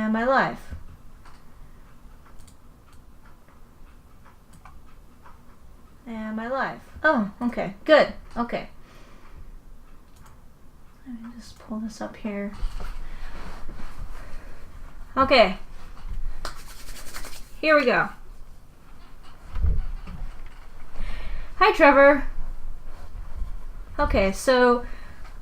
Am I live? Am I live? Oh, okay. Good. Okay. Let me just pull this up here. Okay. Here we go. Hi, Trevor. Okay, so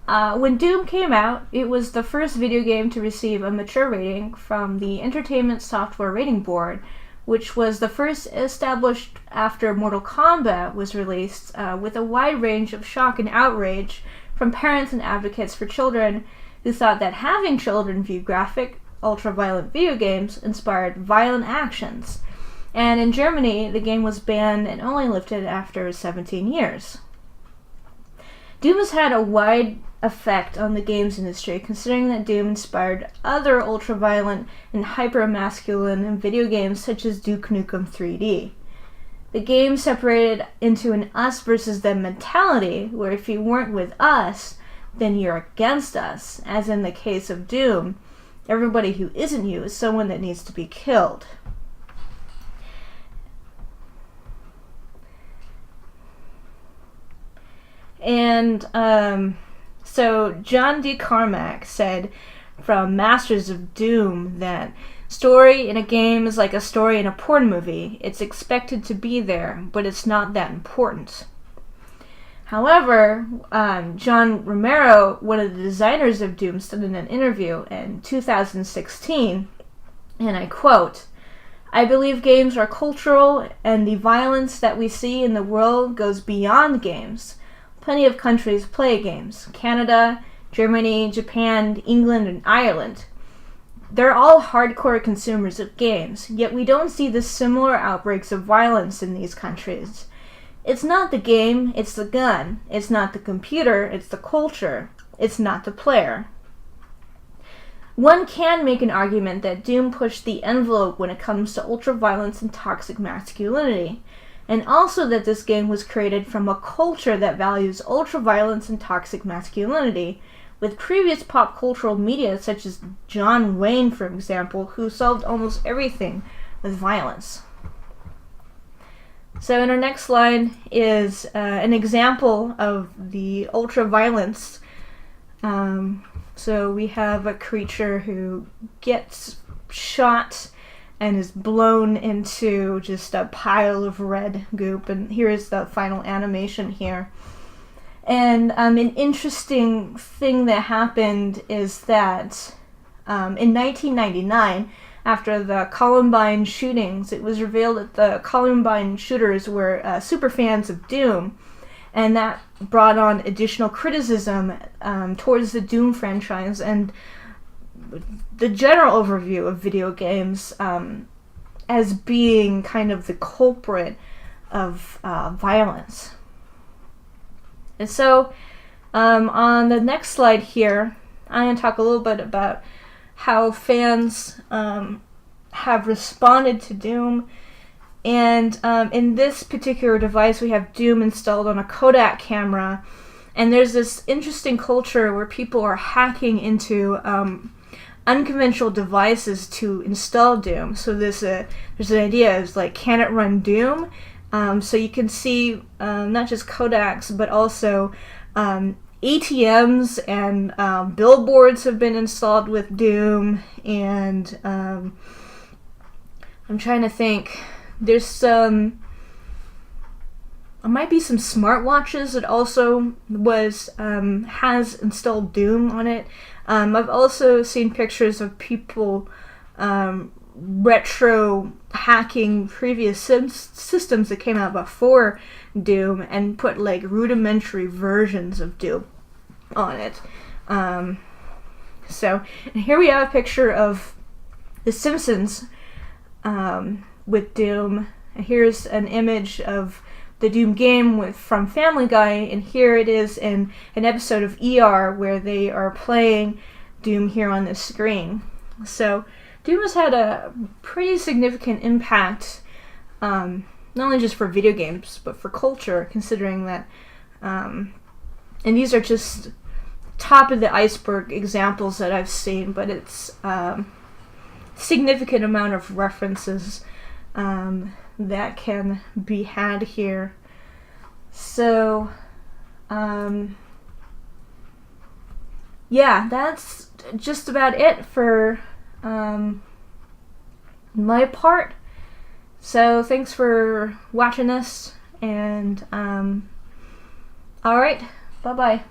when Doom came out, it was the first video game to receive a mature rating from the Entertainment Software Rating Board, which was the first established after Mortal Kombat was released, with a wide range of shock and outrage from parents and advocates for children who thought that having children view graphic, ultra-violent video games inspired violent actions. And in Germany, the game was banned and only lifted after 17 years. Doom has had a wide effect on the games industry, considering that Doom inspired other ultra-violent and hyper-masculine video games such as Duke Nukem 3D. The game separated into an us versus them mentality, where if you weren't with us, then you're against us, as in the case of Doom. Everybody who isn't you is someone that needs to be killed. And so John D. Carmack said from Masters of Doom that story in a game is like a story in a porn movie. It's expected to be there, but it's not that important. However, John Romero, one of the designers of Doom, said in an interview in 2016, and I quote, "I believe games are cultural, and the violence that we see in the world goes beyond games. Plenty of countries play games. Canada, Germany, Japan, England, and Ireland. They're all hardcore consumers of games, yet we don't see the similar outbreaks of violence in these countries. It's not the game, it's the gun. It's not the computer, it's the culture. It's not the player." One can make an argument that Doom pushed the envelope when it comes to ultra-violence and toxic masculinity, and also that this game was created from a culture that values ultra-violence and toxic masculinity, with previous pop cultural media such as John Wayne, for example, who solved almost everything with violence. So in our next slide is an example of the ultra-violence. So we have a creature who gets shot and is blown into just a pile of red goop. And here is the final animation here. And an interesting thing that happened is that in 1999, after the Columbine shootings, it was revealed that the Columbine shooters were super fans of Doom. And that brought on additional criticism towards the Doom franchise and the general overview of video games as being kind of the culprit of violence. And so on the next slide here, I'm going to talk a little bit about how fans have responded to Doom. And in this particular device, we have Doom installed on a Kodak camera. And there's this interesting culture where people are hacking into unconventional devices to install Doom. So there's an idea, it's like, can it run Doom? So you can see not just Kodaks, but also ATMs and billboards have been installed with Doom. And I'm trying to think, there's there might be some smartwatches that also has installed Doom on it. I've also seen pictures of people retro hacking previous systems that came out before Doom and put like rudimentary versions of Doom on it. So, and here we have a picture of The Simpsons with Doom. And here's an image of the Doom game from Family Guy, and here it is in an episode of ER where they are playing Doom here on the screen. So Doom has had a pretty significant impact, not only just for video games, but for culture, considering that, and these are just top of the iceberg examples that I've seen, but it's significant amount of references that can be had here. So, yeah, that's just about it for my part. So thanks for watching this, and alright, bye bye.